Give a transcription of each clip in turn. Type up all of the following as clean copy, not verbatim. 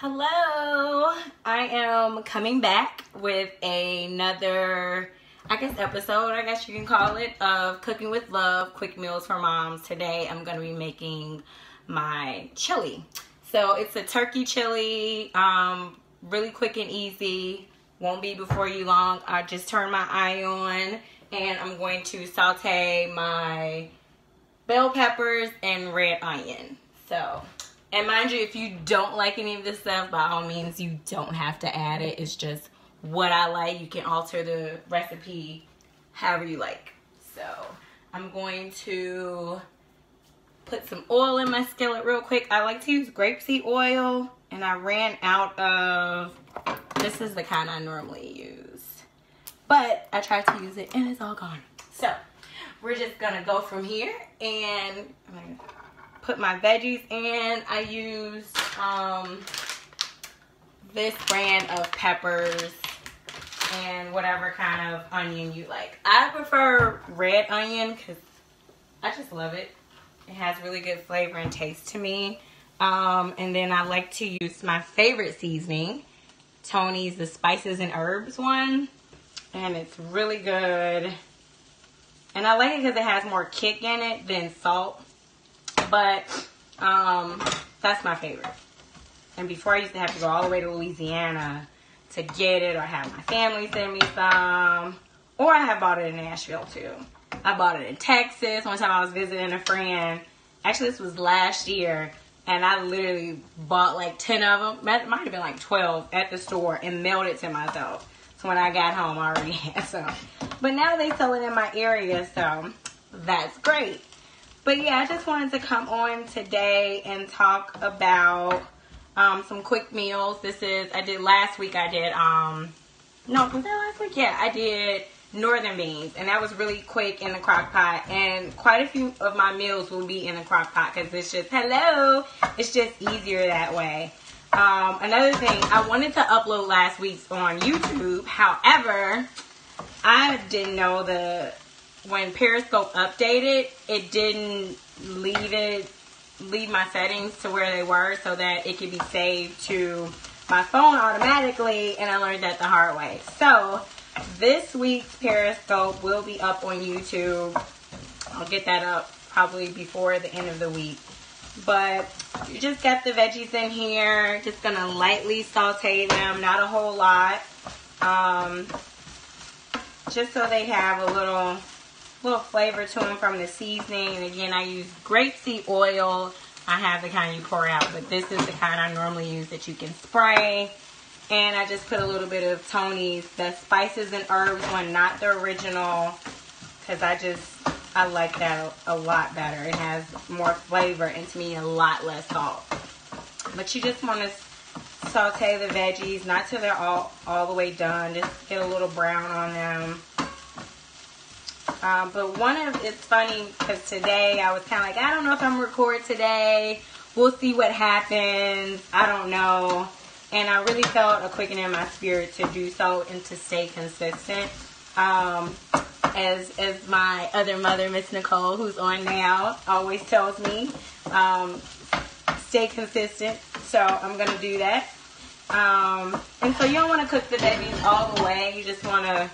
Hello, I am coming back with another, episode, you can call it, of Cooking with Love, Quick Meals for Moms. Today I'm going to be making my chili. So it's a turkey chili, really quick and easy, won't be before you long. I just turned my eye on and I'm going to saute my bell peppers and red onion. And mind you, if you don't like any of this stuff, by all means, you don't have to add it. It's just what I like. You can alter the recipe however you like. So I'm going to put some oil in my skillet real quick. I like to use grapeseed oil, and I ran out of, this is the kind I normally use. But I tried to use it, and it's all gone. So we're just going to go from here, and I'm going to put my veggies in. I used this brand of peppers and whatever kind of onion you like. I prefer red onion because I just love it. It has really good flavor and taste to me. And then I like to use my favorite seasoning, Tony's, the spices and herbs one. And it's really good. And I like it because it has more kick in it than salt. But that's my favorite. And before, I used to have to go all the way to Louisiana to get it, or have my family send me some. Or I have bought it in Nashville too. I bought it in Texas. One time I was visiting a friend. Actually, this was last year. And I literally bought like 10 of them. It might have been like 12 at the store and mailed it to myself. So when I got home, I already had some. But now they sell it in my area, so that's great. But yeah, I just wanted to come on today and talk about some quick meals. I did last week, was that last week? Yeah, I did northern beans, and that was really quick in the crock pot. And quite a few of my meals will be in the crock pot because it's just easier that way. Another thing, I wanted to upload last week's on YouTube. However, I didn't know when Periscope updated, it didn't leave my settings to where they were so that it could be saved to my phone automatically, and I learned that the hard way. So this week's Periscope will be up on YouTube. I'll get that up probably before the end of the week. But you just got the veggies in here. Just gonna lightly saute them, not a whole lot. Just so they have a little flavor to them from the seasoning. And again, I use grapeseed oil. I have the kind you pour out, but this is the kind I normally use that you can spray. And I just put a little bit of Tony's, the spices and herbs one, not the original, because I like that a lot better. It has more flavor and to me a lot less salt. But you just want to saute the veggies, not till they're all the way done. Just get a little brown on them. But it's funny because today I was kind of like, I don't know if I'm recording today. We'll see what happens. I don't know. And I really felt a quickening in my spirit to do so and to stay consistent. As my other mother, Miss Nicole, who's on now, always tells me, stay consistent. So I'm going to do that. And so you don't want to cook the veggies all the way. You just want to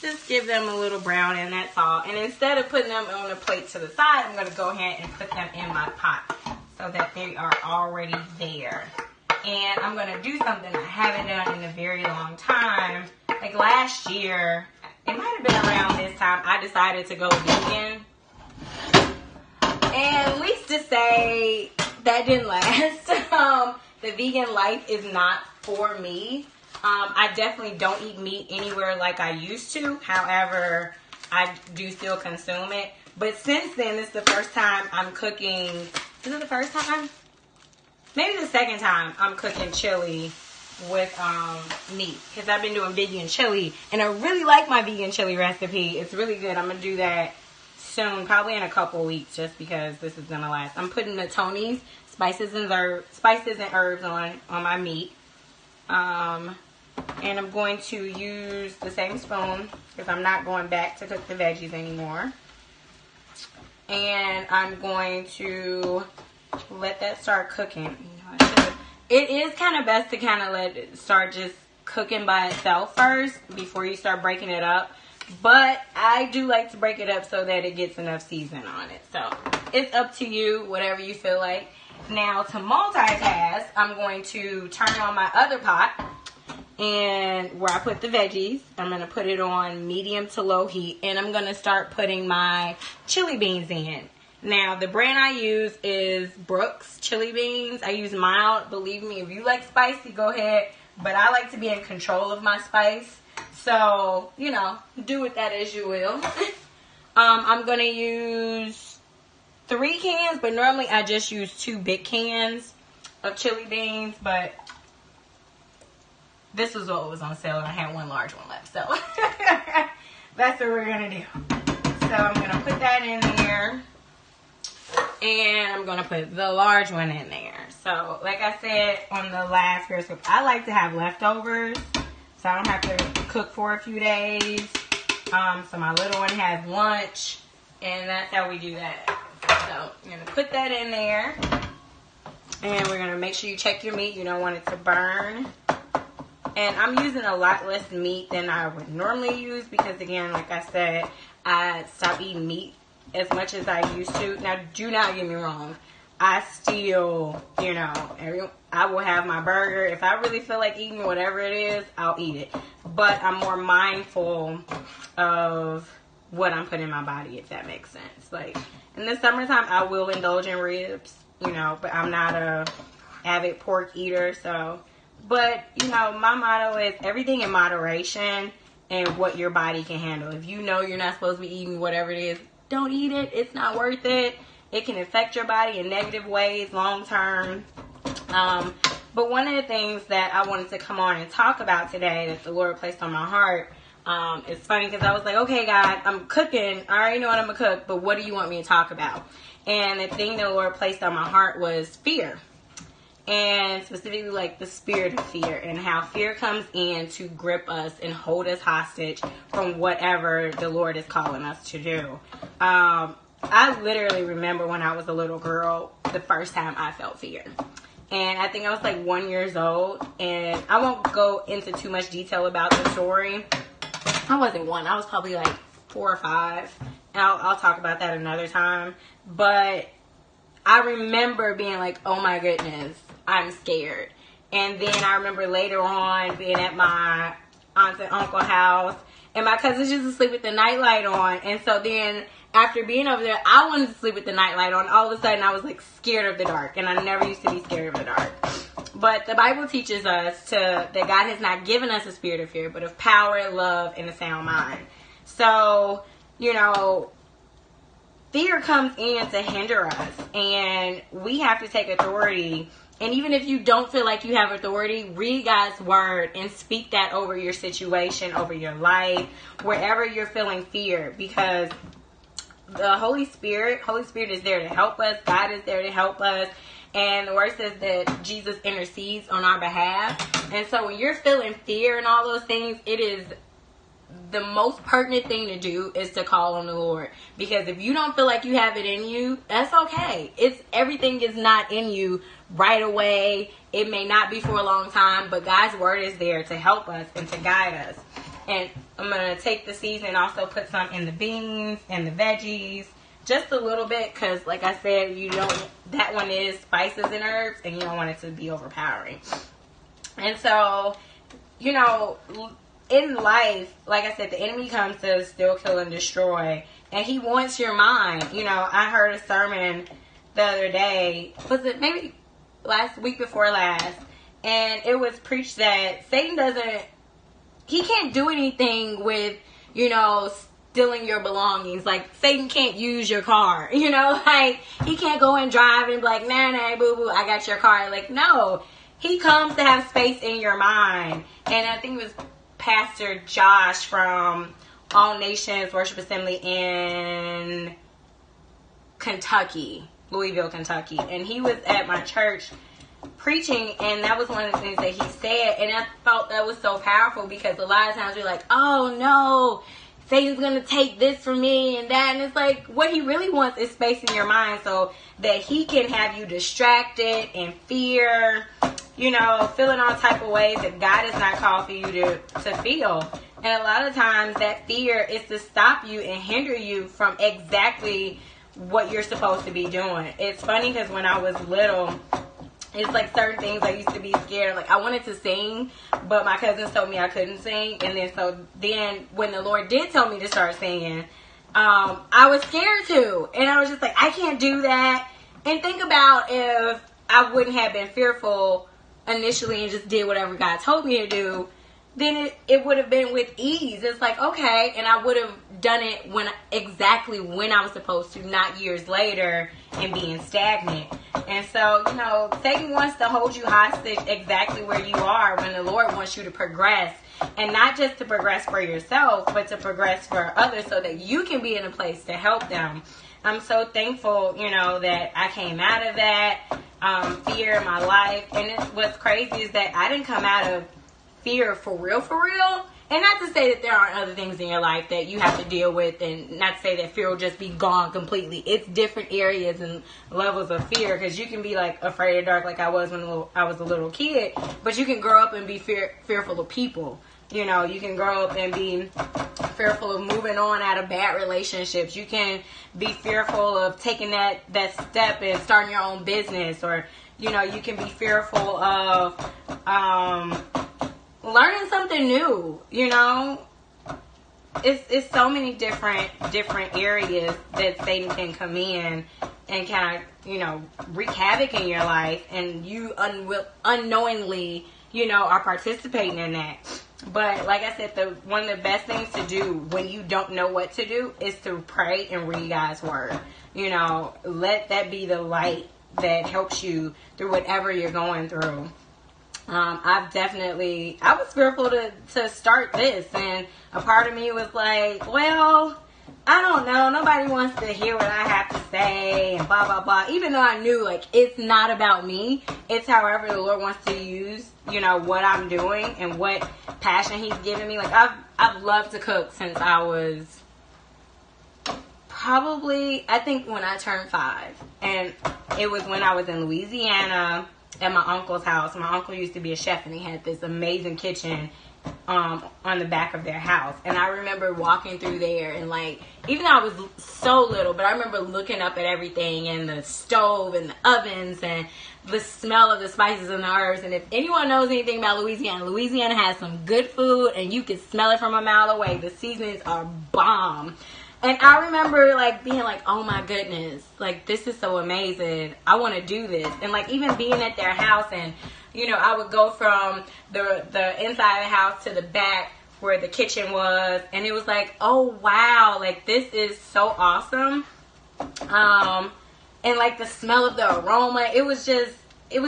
just give them a little brown, and that's all. And instead of putting them on a plate to the side, I'm going to go ahead and put them in my pot so that they are already there. And I'm going to do something I haven't done in a very long time. Like last year, it might have been around this time, I decided to go vegan. And least to say, that didn't last. The vegan life is not for me. I definitely don't eat meat anywhere like I used to. However, I do still consume it. But since then, this is the first time I'm cooking. Is it the first time? Maybe the second time I'm cooking chili with meat. Because I've been doing vegan chili. And I really like my vegan chili recipe. It's really good. I'm going to do that soon. Probably in a couple weeks just because this is going to last. I'm putting the Tony's spices and herbs on my meat. And I'm going to use the same spoon because I'm not going back to cook the veggies anymore. And I'm going to let that start cooking. it is kind of best to kind of let it start just cooking by itself first before you start breaking it up. But I do like to break it up so that it gets enough seasoning on it. So it's up to you, whatever you feel like. Now to multitask, I'm going to turn on my other pot, and where I put the veggies, I'm going to put it on medium to low heat, and I'm going to start putting my chili beans in. Now, the brand I use is Brooks chili beans. I use mild. Believe me, if you like spicy, go ahead. But I like to be in control of my spice. So, you know, do with that as you will. I'm going to use 3 cans, but normally I just use 2 big cans of chili beans. But this was what was on sale, and I had 1 large one left. So, that's what we're going to do. So, I'm going to put that in there. And I'm going to put the large one in there. So, like I said on the last Periscope, I like to have leftovers. So, I don't have to cook for a few days. So, my little one has lunch. And that's how we do that. So, I'm going to put that in there. And we're going to make sure you check your meat. You don't want it to burn. And I'm using a lot less meat than I would normally use. Because, again, like I said, I stopped eating meat as much as I used to. Now, do not get me wrong. I still, you know, I will have my burger. If I really feel like eating whatever it is, I'll eat it. But I'm more mindful of what I'm putting in my body, if that makes sense. Like, in the summertime, I will indulge in ribs, you know, but I'm not a avid pork eater, so. But, you know, my motto is everything in moderation and what your body can handle. If you know you're not supposed to be eating whatever it is, don't eat it. It's not worth it. It can affect your body in negative ways long term. But one of the things that I wanted to come on and talk about today that the Lord placed on my heart, it's funny because I was like, okay, God, I'm cooking. I already know what I'm going to cook, but what do you want me to talk about? And the thing the Lord placed on my heart was fear. And specifically like the spirit of fear and how fear comes in to grip us and hold us hostage from whatever the Lord is calling us to do. I literally remember when I was a little girl, the first time I felt fear. And I think I was like 1 year old. And I won't go into too much detail about the story. I wasn't 1. I was probably like 4 or 5. And I'll talk about that another time. But I remember being like, oh my goodness, I'm scared. And then I remember later on being at my aunt and uncle's house. And my cousins used to sleep with the nightlight on. And so then after being over there, I wanted to sleep with the nightlight on. All of a sudden, I was like scared of the dark. And I never used to be scared of the dark. But the Bible teaches us that God has not given us a spirit of fear, but of power, love, and a sound mind. So, you know, fear comes in to hinder us. And we have to take authority. And even if you don't feel like you have authority, read God's word and speak that over your situation, over your life, wherever you're feeling fear. Because the Holy Spirit is there to help us. God is there to help us. And the word says that Jesus intercedes on our behalf. And so when you're feeling fear and all those things, it is the most pertinent thing to do is to call on the Lord. Because if you don't feel like you have it in you, that's okay. Everything is not in you right away. It may not be for a long time, but God's word is there to help us and to guide us. And I'm going to take the seasoning and also put some in the beans and the veggies. Just a little bit because, like I said, that one is spices and herbs and you don't want it to be overpowering. And so, you know, in life, like I said, the enemy comes to steal, kill, and destroy. And he wants your mind. You know, I heard a sermon the other day. Was it maybe week before last? And it was preached that Satan he can't do anything with, you know, stealing your belongings. Like, Satan can't use your car. You know, like, he can't go and drive and be like, nah, boo, boo, I got your car. Like, no. He comes to have space in your mind. And I think it was Pastor Josh from All Nations Worship Assembly in Kentucky, Louisville, Kentucky. And he was at my church preaching, and that was one of the things that he said. And I felt that was so powerful because a lot of times we're like, oh no, Satan's going to take this from me and that. And it's like, what he really wants is space in your mind so that he can have you distracted and fear, you know, feeling all type of ways that God has not called for you to feel. And a lot of times that fear is to stop you and hinder you from exactly what you're supposed to be doing. It's funny because when I was little, it's like certain things I used to be scared of. Like I wanted to sing, but my cousins told me I couldn't sing. And then when the Lord did tell me to start singing, I was scared too. And I was just like, I can't do that. And think about if I wouldn't have been fearful initially and just did whatever God told me to do, then it would have been with ease. It's like, okay, and I would have done it exactly when I was supposed to, not years later and being stagnant. And so, you know, Satan wants to hold you hostage exactly where you are when the Lord wants you to progress, and not just to progress for yourself, but to progress for others so that you can be in a place to help them. I'm so thankful, you know, that I came out of that fear in my life. And what's crazy is that I didn't come out of fear for real. And not to say that there aren't other things in your life that you have to deal with, and not to say that fear will just be gone completely. It's different areas and levels of fear, because you can be like afraid of dark like I was when I was a little kid, but you can grow up and be fearful of people. You know, you can grow up and be fearful of moving on out of bad relationships. You can be fearful of taking that step and starting your own business, or, you know, you can be fearful of learning something new. You know, it's so many different areas that Satan can come in and kind of, you know, wreak havoc in your life, and you unknowingly, you know, are participating in that. But like I said, one of the best things to do when you don't know what to do is to pray and read God's word. You know, let that be the light that helps you through whatever you're going through. I was fearful to start this, and a part of me was like, well, I don't know, nobody wants to hear what I have to say, and blah, blah, blah. Even though I knew, like, it's not about me. It's however the Lord wants to use, you know, what I'm doing and what passion He's given me. Like, I've loved to cook since I was probably, I think when I turned 5. And it was when I was in Louisiana at my uncle's house. My uncle used to be a chef, and he had this amazing kitchen on the back of their house. And I remember walking through there, and like, even though I was so little, but I remember looking up at everything, and the stove and the ovens and the smell of the spices and the herbs. And if anyone knows anything about Louisiana has some good food, and you can smell it from a mile away. The seasonings are bomb. And I remember like being like, oh my goodness, like this is so amazing. I want to do this. And like even being at their house, and you know, I would go from the inside of the house to the back where the kitchen was, and it was like, oh wow, like this is so awesome. And like the smell of the aroma, it was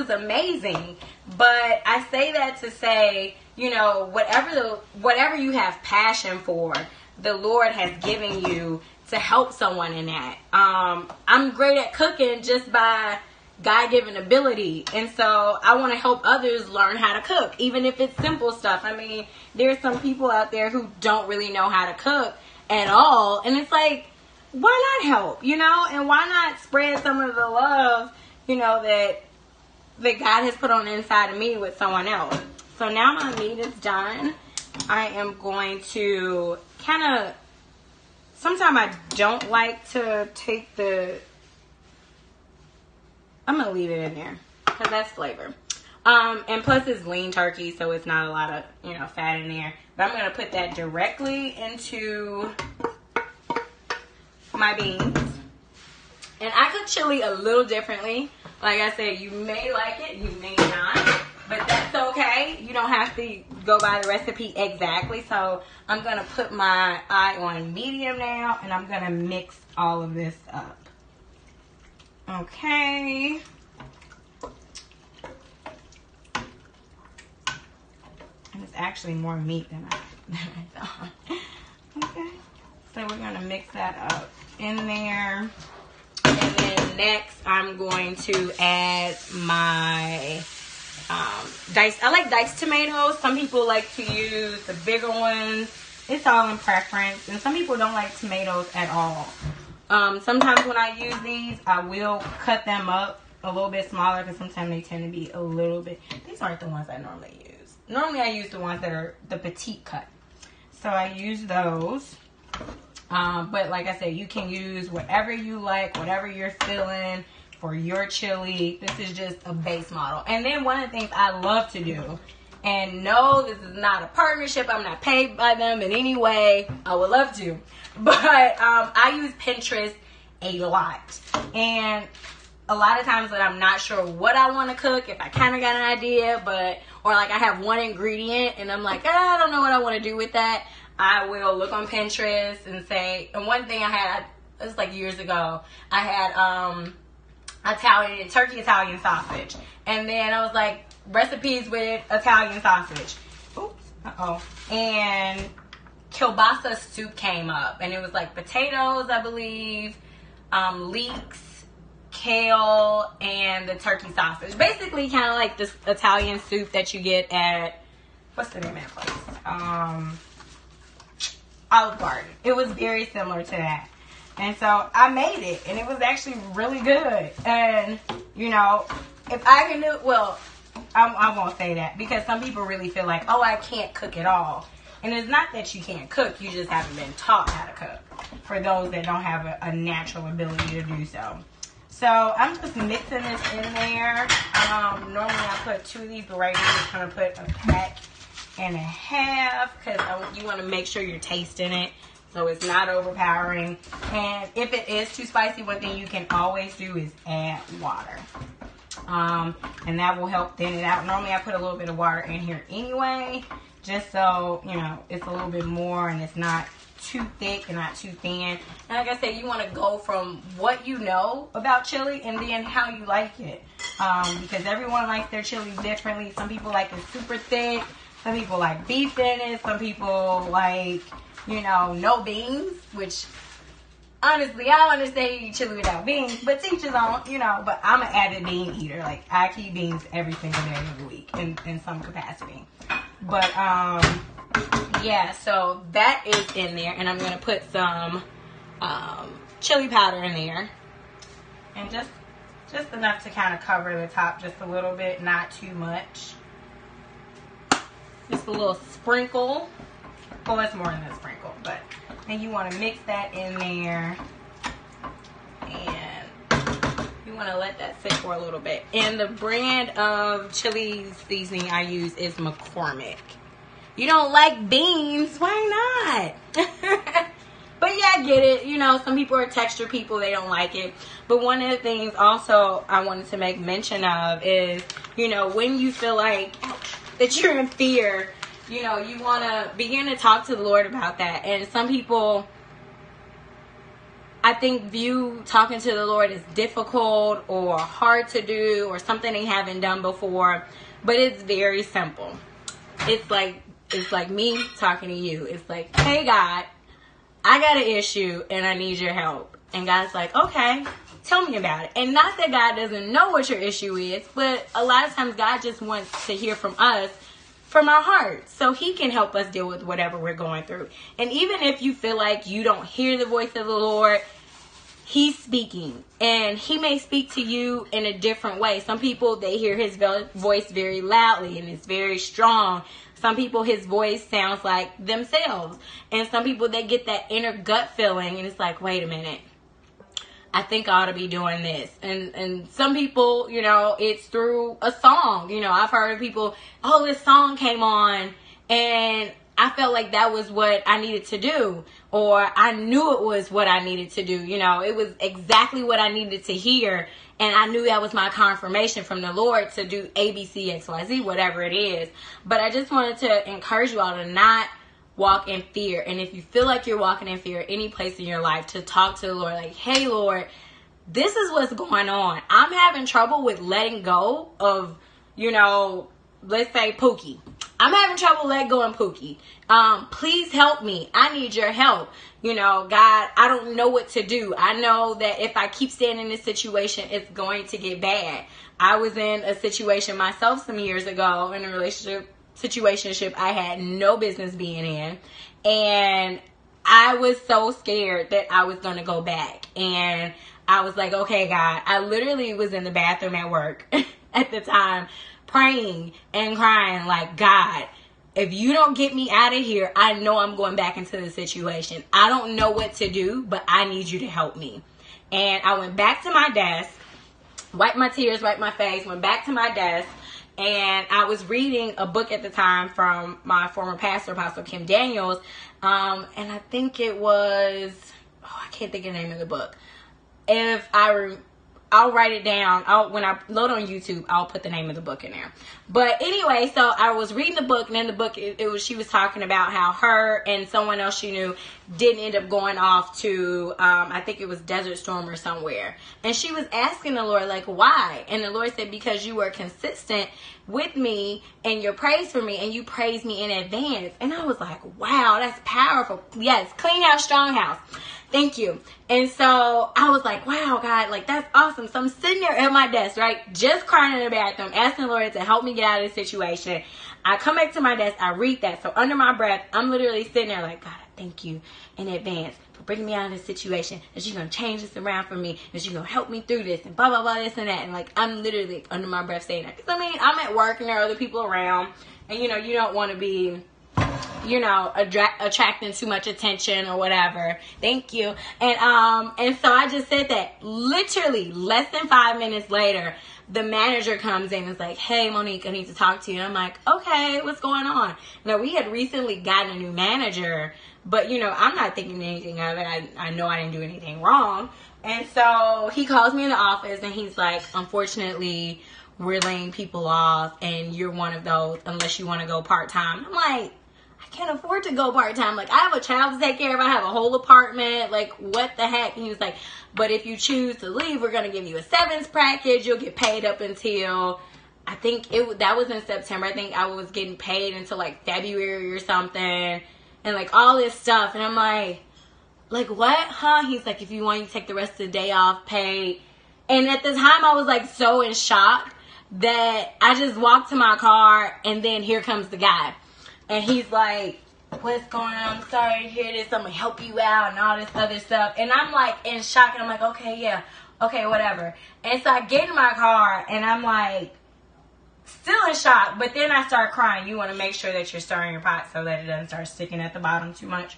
amazing. But I say that to say, you know, whatever you have passion for, the Lord has given you to help someone in that. I'm great at cooking just by God-given ability, and so I want to help others learn how to cook, even if it's simple stuff. I mean, there's some people out there who don't really know how to cook at all, and it's like, why not help, you know? And why not spread some of the love, you know, that God has put on the inside of me with someone else. So now my meat is done. I am going to kind of, sometimes I don't like to take I'm going to leave it in there because that's flavor. And plus it's lean turkey, so it's not a lot of, you know, fat in there. But I'm going to put that directly into my beans. And I cook chili a little differently. Like I said, you may like it, you may not. But that's okay. You don't have to go by the recipe exactly. So I'm going to put my eye on medium now, and I'm going to mix all of this up. Okay. And it's actually more meat than I thought. Okay. So we're going to mix that up in there. And then next I'm going to add my diced. I like diced tomatoes. Some people like to use the bigger ones. It's all in preference. And some people don't like tomatoes at all. Sometimes when I use these, I will cut them up a little bit smaller because sometimes they tend to be a little bit. These aren't the ones I normally use. Normally I use the ones that are the petite cut. So I use those. But like I said, you can use whatever you like, whatever you're feeling for your chili. This is just a base model. And then one of the things I love to do, and no, this is not a partnership. I'm not paid by them in any way. I would love to. But I use Pinterest a lot. And a lot of times when I'm not sure what I want to cook, if I kind of got an idea, or like I have one ingredient and I'm like, I don't know what I want to do with that, I will look on Pinterest and say, and one thing I had, it was like years ago, I had turkey Italian sausage. And then I was like, recipes with Italian sausage. Oops, and kielbasa soup came up. And it was like potatoes, I believe, leeks, kale, and the turkey sausage. Basically kind of like this Italian soup that you get at, what's the name of that place? Olive Garden. It was very similar to that. And so I made it, and it was actually really good. And, you know, if I can do, well, I won't say that, because some people really feel like, oh, I can't cook at all. And it's not that you can't cook, you just haven't been taught how to cook, for those that don't have a natural ability to do so. So I'm just mixing this in there. Normally I put 2 of these, but right here I'm going to put a pack and a half, because you want to make sure you're tasting it so it's not overpowering. And if it is too spicy, one thing you can always do is add water, and that will help thin it out. Normally I put a little bit of water in here anyway, just so, you know, it's a little bit more and it's not too thick and not too thin. And like I said, you want to go from what you know about chili and then how you like it, because everyone likes their chili differently. Some people like it super thick. Some people like beef in it. Some people like, you know, no beans, which honestly, I don't understand you eat chili without beans, but teach his own, you know. But I'm an added bean eater. Like, I keep beans every single day of the week in some capacity. But, yeah, so that is in there. And I'm going to put some chili powder in there. And just enough to kind of cover the top just a little bit, not too much. Just a little sprinkle. Well, it's more than a sprinkle, but then you want to mix that in there, and you want to let that sit for a little bit. And the brand of chili seasoning I use is McCormick. You don't like beans? Why not? But yeah, I get it. You know, some people are texture people. They don't like it. But one of the things also I wanted to make mention of is, you know, when you feel like that you're in fear, you know, you want to begin to talk to the Lord about that. And some people, I think, view talking to the Lord as difficult or hard to do or something they haven't done before. But it's very simple. It's like me talking to you. It's like, hey, God, I got an issue and I need your help. And God's like, okay, tell me about it. And not that God doesn't know what your issue is, but a lot of times God just wants to hear from us, from our heart, so he can help us deal with whatever we're going through. And even if you feel like you don't hear the voice of the Lord, he's speaking, and he may speak to you in a different way. Some people, they hear his voice very loudly and it's very strong. Some people, his voice sounds like themselves. And some people, they get that inner gut feeling and it's like, wait a minute, I think I ought to be doing this. And some people, you know, it's through a song. You know, I've heard of people, oh, this song came on and I felt like that was what I needed to do. Or I knew it was what I needed to do. You know, it was exactly what I needed to hear. And I knew that was my confirmation from the Lord to do A, B, C, X, Y, Z, whatever it is. But I just wanted to encourage you all to not walk in fear. And if you feel like you're walking in fear any place in your life, to talk to the Lord like, hey, Lord, this is what's going on. I'm having trouble with letting go of, you know, let's say Pookie. I'm having trouble letting go of Pookie. Please help me. I need your help. You know, God, I don't know what to do. I know that if I keep staying in this situation, it's going to get bad. I was in a situation myself some years ago, in a situationship I had no business being in, and I was so scared that I was going to go back, and I was like, okay, God, I literally was in the bathroom at work at the time praying and crying like, God, if you don't get me out of here, I know I'm going back into the situation. I don't know what to do, but I need you to help me. And I went back to my desk, wiped my tears, wiped my face, went back to my desk, and I was reading a book at the time from my former pastor, Apostle Kim Daniels, and I think it was, I can't think of the name of the book. If I'll write it down. When I load on YouTube, I'll put the name of the book in there. But anyway, so I was reading the book, and in the book, she was talking about how her and someone else she knew didn't end up going off to, I think it was Desert Storm or somewhere. And she was asking the Lord, like, why? And the Lord said, because you were consistent with me and your praise for me, and you praised me in advance. And I was like, wow, that's powerful. Yes, clean house, strong house. Thank you. And so I was like, wow, God, like, that's awesome. So I'm sitting there at my desk, right, just crying in the bathroom, asking the Lord to help me get out of this situation. I come back to my desk, I read that. So under my breath, I'm literally sitting there like, God, I thank you in advance for bringing me out of this situation, that you're going to change this around for me, that you're going to help me through this, and blah, blah, blah, this and that. And like, I'm literally under my breath saying that. Because I mean, I'm at work and there are other people around, and you know, you don't want to be, you know, attracting too much attention or whatever. Thank you. And so I just said that. Literally less than 5 minutes later, the manager comes in and is like, hey, Monique, I need to talk to you. And I'm like, okay, what's going on? Now, we had recently gotten a new manager, but, you know, I'm not thinking anything of it. I know I didn't do anything wrong. And so he calls me in the office and he's like, unfortunately, we're laying people off and you're one of those unless you want to go part-time. I'm like, can't afford to go part-time. Like, I have a child to take care of. I have a whole apartment. Like, what the heck? And he was like, but if you choose to leave, we're going to give you a severance package. You'll get paid up until, I think that was in September. I think I was getting paid until like February or something. And like all this stuff. And I'm like what? Huh? He's like, if you want, you take the rest of the day off paid. And at the time I was like so in shock that I just walked to my car and then here comes the guy. And he's like, what's going on? I'm sorry to hear this. I'm going to help you out and all this other stuff. And I'm like in shock. And I'm like, okay, yeah. Okay, whatever. And so I get in my car and I'm like still in shock. But then I start crying. You want to make sure that you're stirring your pot so that it doesn't start sticking at the bottom too much.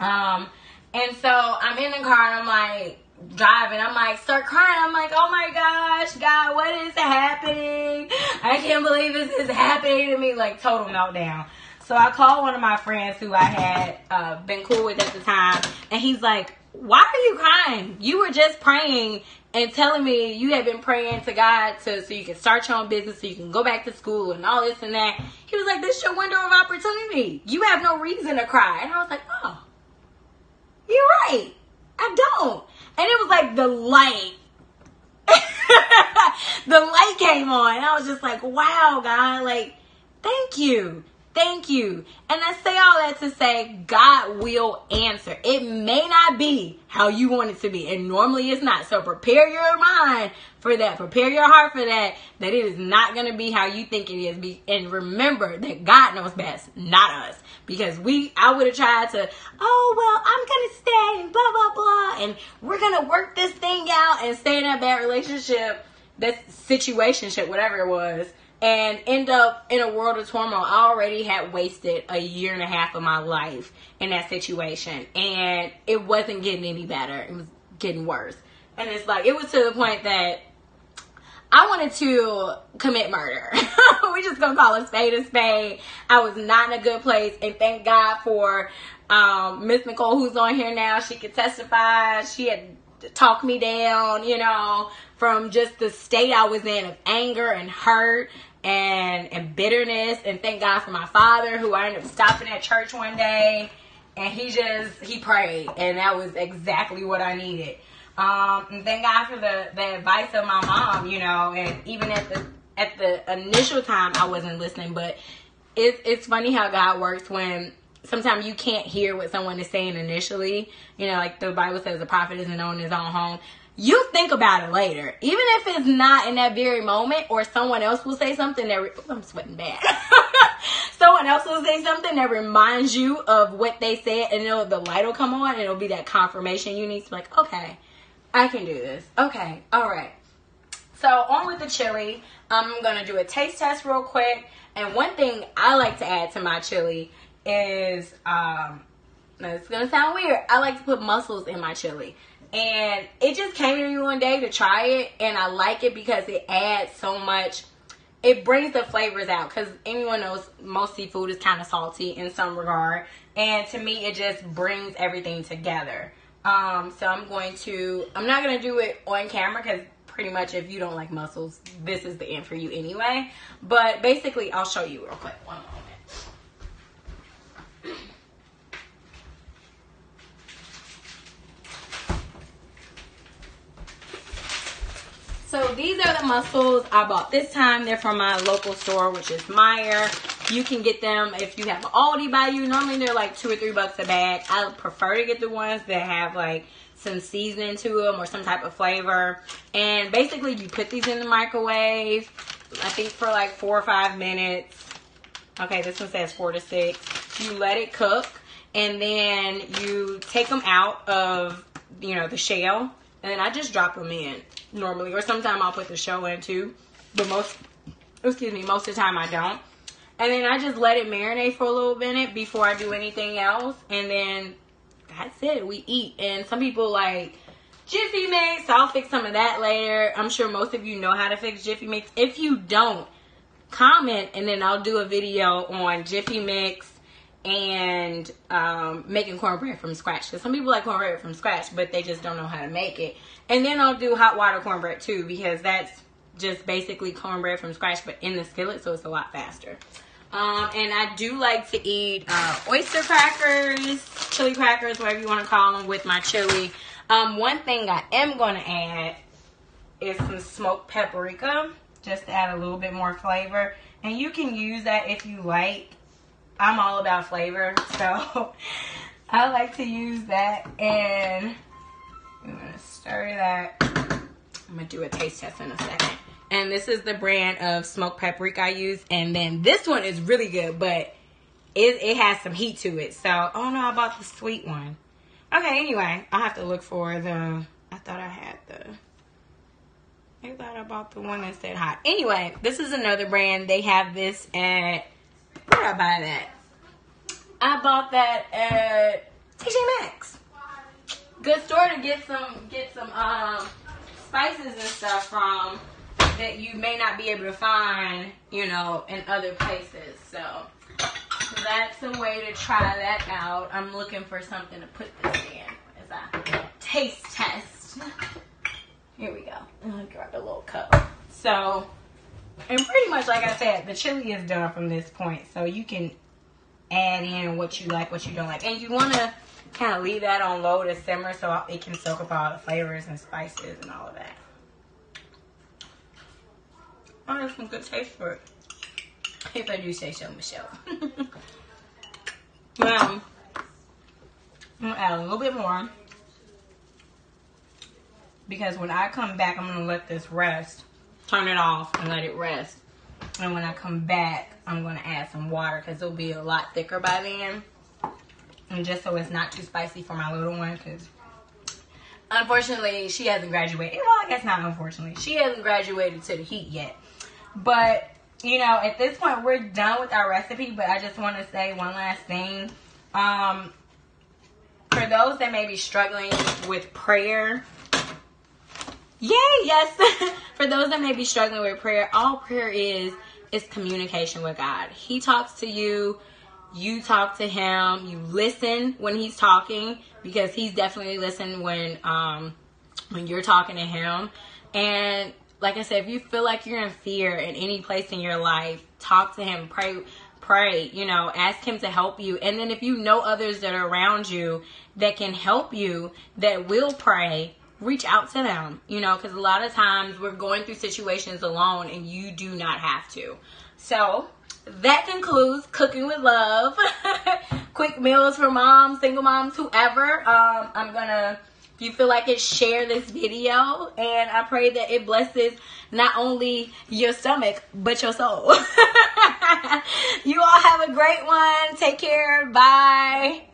And so I'm in the car and I'm like driving. I'm like, start crying. I'm like, oh my gosh, God, what is happening? I can't believe this is happening to me. Like, total meltdown. So I called one of my friends who I had been cool with at the time, and he's like, why are you crying? You were just praying and telling me you had been praying to God so you can start your own business, so you can go back to school and all this and that. He was like, this is your window of opportunity. You have no reason to cry. And I was like, oh, you're right. I don't. And it was like the light. The light came on. And I was just like, wow, God, like, thank you. Thank you. And I say all that to say God will answer. It may not be how you want it to be. And normally it's not. So prepare your mind for that. Prepare your heart for that. That it is not going to be how you think it is. And remember that God knows best, not us. Because I would have tried to, oh, well, I'm going to stay and blah, blah, blah. And we're going to work this thing out and stay in that bad relationship, that situationship, whatever it was. And end up in a world of turmoil. I already had wasted 1.5 years of my life in that situation. And it wasn't getting any better. It was getting worse. And it's like, it was to the point that I wanted to commit murder. We just gonna call a spade a spade. I was not in a good place. And thank God for Miss Nicole, who's on here now. She could testify. She had talked me down, you know, from just the state I was in of anger and hurt and bitterness. And thank God for my father, who I ended up stopping at church one day, and he prayed, and that was exactly what I needed. And thank God for the advice of my mom, you know. And even at the initial time I wasn't listening, but it's funny how God works when sometimes you can't hear what someone is saying initially. You know, like the Bible says, the prophet isn't known in his own home. You think about it later. Even if it's not in that very moment, or someone else will say something that... I'm sweating bad. Someone else will say something that reminds you of what they said, and the light will come on, and it'll be that confirmation you need to be like, okay, I can do this. Okay, all right. So on with the chili. I'm going to do a taste test real quick. And one thing I like to add to my chili is, now it's going to sound weird, I like to put mussels in my chili. And it just came to me one day to try it. And I like it because it adds so much. It brings the flavors out. Because anyone knows most seafood is kind of salty in some regard. And to me, it just brings everything together. So I'm not going to do it on camera because pretty much if you don't like mussels, this is the end for you anyway. But basically, I'll show you real quick. One moment. So these are the mussels I bought this time. They're from my local store, which is Meyer. You can get them if you have Aldi by you. Normally they're like $2 or $3 a bag. I prefer to get the ones that have like some seasoning to them or some type of flavor. And basically you put these in the microwave, I think for like 4 or 5 minutes. Okay, this one says 4 to 6. You let it cook and then you take them out of, you know, the shell. And then I just drop them in normally. Or sometimes I'll put the shell in too. But most of the time I don't. And then I just let it marinate for a little minute before I do anything else. And then that's it. We eat. And some people like Jiffy Mix. So I'll fix some of that later. I'm sure most of you know how to fix Jiffy Mix. If you don't, comment and then I'll do a video on Jiffy Mix and making cornbread from scratch. Because some people like cornbread from scratch, but they just don't know how to make it. And then I'll do hot water cornbread too, because that's just basically cornbread from scratch, but in the skillet, so it's a lot faster. And I do like to eat oyster crackers, chili crackers, whatever you want to call them, with my chili. One thing I am going to add is some smoked paprika, just to add a little bit more flavor. And you can use that if you like. I'm all about flavor, so I like to use that. And I'm going to stir that. I'm going to do a taste test in a second. And this is the brand of smoked paprika I use. And then this one is really good, but it has some heat to it. So, oh no, I bought the sweet one. Okay, anyway, I'll have to look for the, I thought I bought the one that said hot. Anyway, this is another brand. They have this at, where did I buy that? I bought that at TJ Maxx. Good store to get some spices and stuff from that you may not be able to find, you know, in other places. So that's a way to try that out. I'm looking for something to put this in as a taste test. Here we go. I'm gonna grab a little cup. So, and pretty much like I said, the chili is done from this point. So you can add in what you like, what you don't like. And you want to kind of leave that on low to simmer so it can soak up all the flavors and spices and all of that. Oh, there's some good taste for it. If I do say so myself. Now, I'm going to add a little bit more. Because when I come back, I'm going to let this rest. Turn it off and let it rest. And when I come back, I'm going to add some water because it'll be a lot thicker by then. And just so it's not too spicy for my little one, because unfortunately, she hasn't graduated. Well, I guess not unfortunately. She hasn't graduated to the heat yet. But, you know, at this point, we're done with our recipe. But I just want to say one last thing. For those that may be struggling with prayer. Yay, yes. For those that may be struggling with prayer, all prayer is communication with God. He talks to you. You talk to him. You listen when he's talking, because he's definitely listening when you're talking to him. And like I said, if you feel like you're in fear in any place in your life, talk to him. Pray. You know, ask him to help you. And then if you know others that are around you that can help you, that will pray, reach out to them. You know, because a lot of times we're going through situations alone, and you do not have to. So that concludes Cooking with Love. Quick meals for moms, single moms, whoever. I'm gonna, if you feel like it, share this video, and I pray that it blesses not only your stomach but your soul. You all have a great one. Take care. Bye.